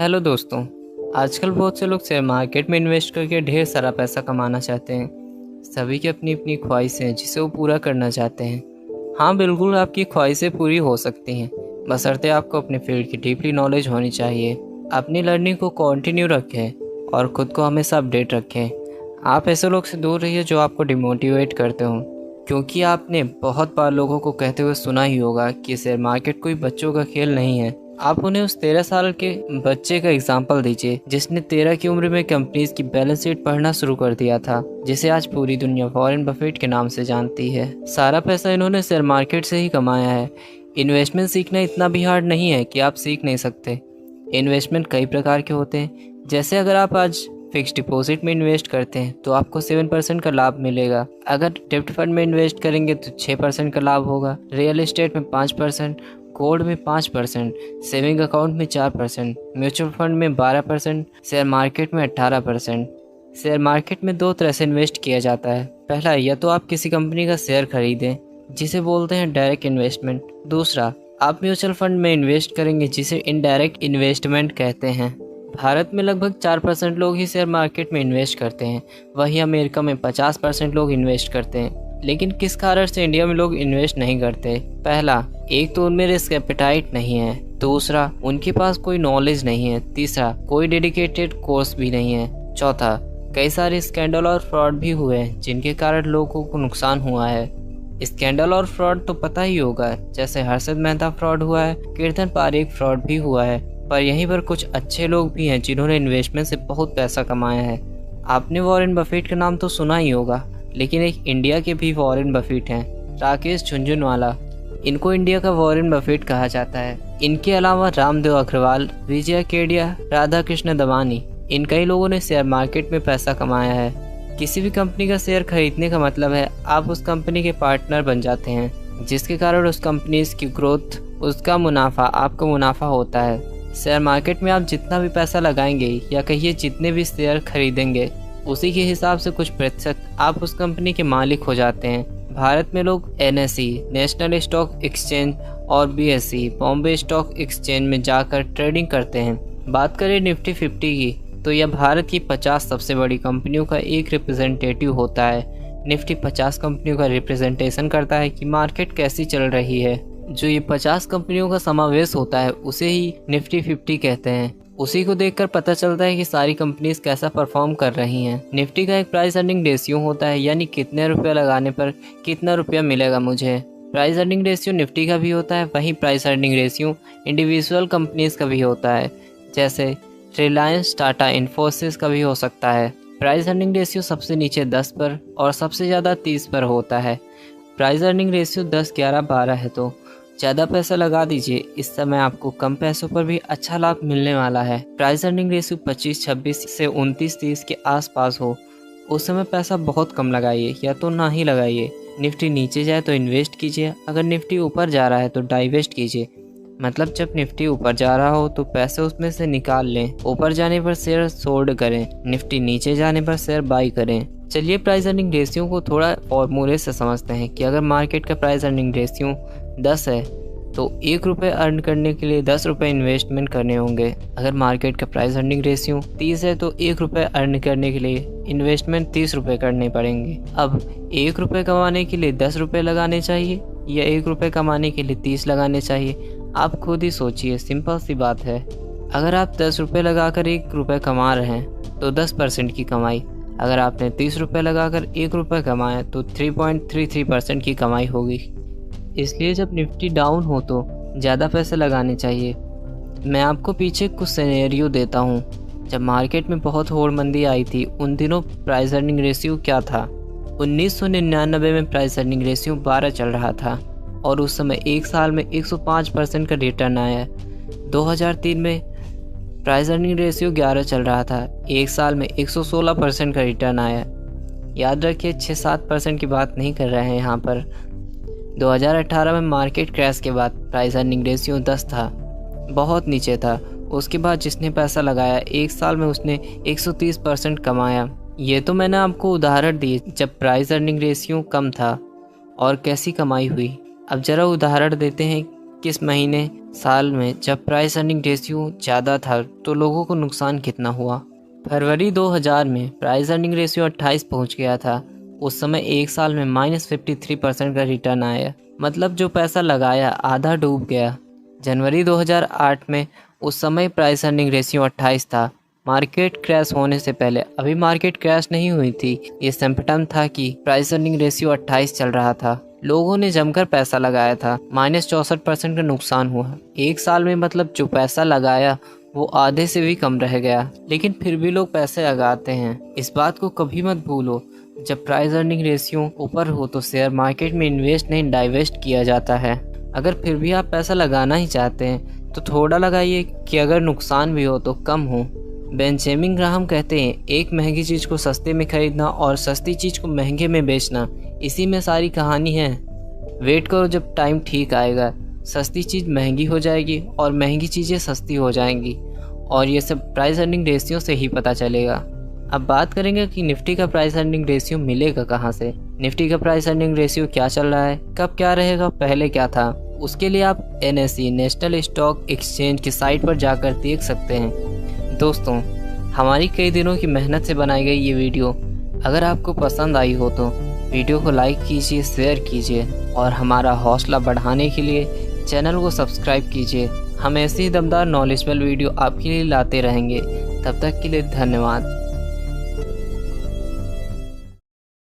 Hello दोस्तों। आजकल बहुत से लोग शेयर मार्केट में इन्वेस्ट करके ढेर सारा पैसा कमाना चाहते हैं। सभी की अपनी अपनी ख्वाहिशें हैं जिसे वो पूरा करना चाहते हैं। हाँ बिल्कुल, आपकी ख्वाहिशें पूरी हो सकती हैं, बशर्ते आपको अपने फील्ड की डीपली नॉलेज होनी चाहिए। अपनी लर्निंग को कंटिन्यू रखें और ख़ुद को हमेशा अपडेट रखें। आप ऐसे लोग से दूर रहिए जो आपको डिमोटिवेट करते हों, क्योंकि आपने बहुत बार लोगों को कहते हुए सुना ही होगा कि शेयर मार्केट कोई बच्चों का खेल नहीं है। आप उन्हें उस 13 साल के बच्चे का एग्जाम्पल दीजिए जिसने 13 की उम्र में कंपनीज की बैलेंस शीट पढ़ना शुरू कर दिया था, जिसे आज पूरी दुनिया वॉरेन बफेट के नाम से जानती है। सारा पैसा इन्होंने शेयर मार्केट से ही कमाया है। इन्वेस्टमेंट सीखना इतना भी हार्ड नहीं है कि आप सीख नहीं सकते। इन्वेस्टमेंट कई प्रकार के होते हैं, जैसे अगर आप आज फिक्स डिपॉजिट में इन्वेस्ट करते हैं तो आपको 7% का लाभ मिलेगा। अगर डेब्ट फंड में इन्वेस्ट करेंगे तो 6% का लाभ होगा। रियल एस्टेट में 5%, गोल्ड में 5%, सेविंग अकाउंट में 4%, म्यूचुअल फंड में 12%, शेयर मार्केट में 18%। शेयर मार्केट में दो तरह से इन्वेस्ट किया जाता है। पहला, या तो आप किसी कंपनी का शेयर खरीदें जिसे बोलते हैं डायरेक्ट इन्वेस्टमेंट। दूसरा, आप म्यूचुअल फंड में इन्वेस्ट करेंगे जिसे इनडायरेक्ट इन्वेस्टमेंट कहते हैं। भारत में लगभग 4% लोग ही शेयर मार्केट में इन्वेस्ट करते हैं, वहीं अमेरिका में 50% लोग इन्वेस्ट करते हैं। लेकिन किस कारण से इंडिया में लोग इन्वेस्ट नहीं करते? पहला, एक तो उनमें रिस्क एपेटाइट नहीं है। दूसरा, उनके पास कोई नॉलेज नहीं है। तीसरा, कोई डेडिकेटेड कोर्स भी नहीं है। चौथा, कई सारे स्कैंडल और फ्रॉड भी हुए हैं जिनके कारण लोगों को नुकसान हुआ है। स्कैंडल और फ्रॉड तो पता ही होगा, जैसे हर्षद मेहता फ्रॉड हुआ है, कीर्तन पारेख फ्रॉड भी हुआ है। पर यहीं पर कुछ अच्छे लोग भी हैं जिन्होंने इन्वेस्टमेंट से बहुत पैसा कमाया है। आपने वॉरेन बफेट का नाम तो सुना ही होगा, लेकिन एक इंडिया के भी वॉरेन बफेट हैं, राकेश झुनझुनवाला। इनको इंडिया का वॉरेन बफेट कहा जाता है। इनके अलावा रामदेव अग्रवाल, विजय केडिया, राधा कृष्ण दमानी, इन कई लोगों ने शेयर मार्केट में पैसा कमाया है। किसी भी कंपनी का शेयर खरीदने का मतलब है आप उस कंपनी के पार्टनर बन जाते हैं, जिसके कारण उस कंपनी की ग्रोथ, उसका मुनाफा, आपका मुनाफा होता है। शेयर मार्केट में आप जितना भी पैसा लगाएंगे या कहिए जितने भी शेयर खरीदेंगे, उसी के हिसाब से कुछ प्रतिशत आप उस कंपनी के मालिक हो जाते हैं। भारत में लोग NSE, नेशनल स्टॉक एक्सचेंज, और BSE, बॉम्बे स्टॉक एक्सचेंज में जाकर ट्रेडिंग करते हैं। बात करें निफ्टी 50 की, तो यह भारत की 50 सबसे बड़ी कंपनियों का एक रिप्रेजेंटेटिव होता है। निफ्टी 50 कंपनियों का रिप्रेजेंटेशन करता है कि मार्केट कैसी चल रही है। जो ये 50 कंपनियों का समावेश होता है उसे ही निफ्टी 50 कहते हैं। उसी को देखकर पता चलता है कि सारी कंपनीज कैसा परफॉर्म कर रही हैं। निफ्टी का एक प्राइस अर्निंग रेशियो होता है, यानी कितने रुपये लगाने पर कितना रुपया मिलेगा मुझे। प्राइस अर्निंग रेशियो निफ्टी का भी होता है, वहीं price earning ratio individual companies का भी होता है, जैसे रिलायंस, टाटा, इन्फोसिस का भी हो सकता है। प्राइस अर्निंग रेशियो सबसे नीचे 10 पर और सबसे ज़्यादा 30 पर होता है। प्राइस अर्निंग रेशियो 10, 11, 12 है तो ज़्यादा पैसा लगा दीजिए, इस समय आपको कम पैसों पर भी अच्छा लाभ मिलने वाला है। प्राइस अर्निंग रेशियो 25, 26 से 29, 30 के आसपास हो, उस समय पैसा बहुत कम लगाइए या तो ना ही लगाइए। निफ्टी नीचे जाए तो इन्वेस्ट कीजिए, अगर निफ्टी ऊपर जा रहा है तो डाइवेस्ट कीजिए। मतलब जब निफ्टी ऊपर जा रहा हो तो पैसे उसमें से निकाल लें, ऊपर जाने पर शेयर सोल्ड करें, निफ्टी नीचे जाने पर शेयर बाई करें। चलिए प्राइस अर्निंग रेशियो को थोड़ा फॉर्मूले से समझते हैं कि अगर मार्केट का प्राइस अर्निंग रेशियो 10 है तो 1 रुपये अर्न करने के लिए 10 रुपये इन्वेस्टमेंट करने होंगे। अगर मार्केट का प्राइस अर्निंग रेशियो 30 है तो 1 रुपये अर्न करने के लिए इन्वेस्टमेंट 30 रुपये करने पड़ेंगे। अब 1 रुपये कमाने के लिए 10 रुपये लगाने चाहिए या 1 रुपये कमाने के लिए 30 लगाने चाहिए? आप खुद ही सोचिए, सिंपल सी बात है। अगर आप 10 रुपये लगाकर 1 रुपये कमा रहे हैं तो 10% की कमाई। अगर आपने 30 रुपये लगाकर 1 रुपये कमाया तो 3.33% की कमाई होगी। इसलिए जब निफ्टी डाउन हो तो ज़्यादा पैसे लगाने चाहिए। मैं आपको पीछे कुछ सिनेरियो देता हूँ। जब मार्केट में बहुत होड़ मंदी आई थी, उन दिनों प्राइस अर्निंग रेशियो क्या था? 1999 में प्राइस अर्निंग रेशियो 12 चल रहा था और उस समय एक साल में 105% का रिटर्न आया। 2003 में प्राइस अर्निंग रेशियो 11 चल रहा था, एक साल में 116% का रिटर्न आया। याद रखिए 6-7% की बात नहीं कर रहे हैं यहाँ पर। 2018 में मार्केट क्रैश के बाद प्राइस अर्निंग रेशियो 10 था, बहुत नीचे था। उसके बाद जिसने पैसा लगाया एक साल में उसने 130% कमाया। ये तो मैंने आपको उदाहरण दिए जब प्राइस अर्निंग रेशियो कम था और कैसी कमाई हुई। अब ज़रा उदाहरण देते हैं किस महीने साल में जब प्राइस अर्निंग रेशियो ज़्यादा था तो लोगों को नुकसान कितना हुआ। फरवरी 2000 में प्राइस अर्निंग रेशियो 28 पहुंच गया था। उस समय एक साल में -53% का रिटर्न आया, मतलब जो पैसा लगाया आधा डूब गया। जनवरी 2008 में उस समय प्राइस अर्निंग रेशियो 28 था, मार्केट क्रैश होने से पहले। अभी मार्केट क्रैश नहीं हुई थी, ये सिम्पटम था कि प्राइस अर्निंग रेशियो 28 चल रहा था। लोगों ने जमकर पैसा लगाया था, -64% का नुकसान हुआ। एक साल में मतलब जो पैसा लगाया वो आधे से भी कम रह गया, लेकिन फिर भी लोग पैसे लगाते हैं। इस बात को कभी मत भूलो, जब प्राइस अर्निंग रेशियो ऊपर हो तो शेयर मार्केट में इन्वेस्ट नहीं डाइवेस्ट किया जाता है। अगर फिर भी आप पैसा लगाना ही चाहते हैं तो थोड़ा लगाइए कि अगर नुकसान भी हो तो कम हो। बेंजामिन ग्राहम कहते हैं, एक महंगी चीज़ को सस्ते में खरीदना और सस्ती चीज़ को महंगे में बेचना, इसी में सारी कहानी है। वेट करो, जब टाइम ठीक आएगा सस्ती चीज़ महंगी हो जाएगी और महंगी चीज़ें सस्ती हो जाएंगी, और ये सब प्राइस अर्निंग रेशियो से ही पता चलेगा। अब बात करेंगे कि निफ्टी का प्राइस अर्निंग रेशियो मिलेगा कहाँ से। निफ्टी का प्राइस अर्निंग रेशियो क्या चल रहा है, कब क्या रहेगा, पहले क्या था, उसके लिए आप NSE नेशनल स्टॉक एक्सचेंज की साइट पर जाकर देख सकते हैं। दोस्तों, हमारी कई दिनों की मेहनत से बनाई गई ये वीडियो अगर आपको पसंद आई हो तो वीडियो को लाइक कीजिए, शेयर कीजिए और हमारा हौसला बढ़ाने के लिए चैनल को सब्सक्राइब कीजिए। हम ऐसे ही दमदार नॉलेजेबल वीडियो आपके लिए लाते रहेंगे। तब तक के लिए धन्यवाद।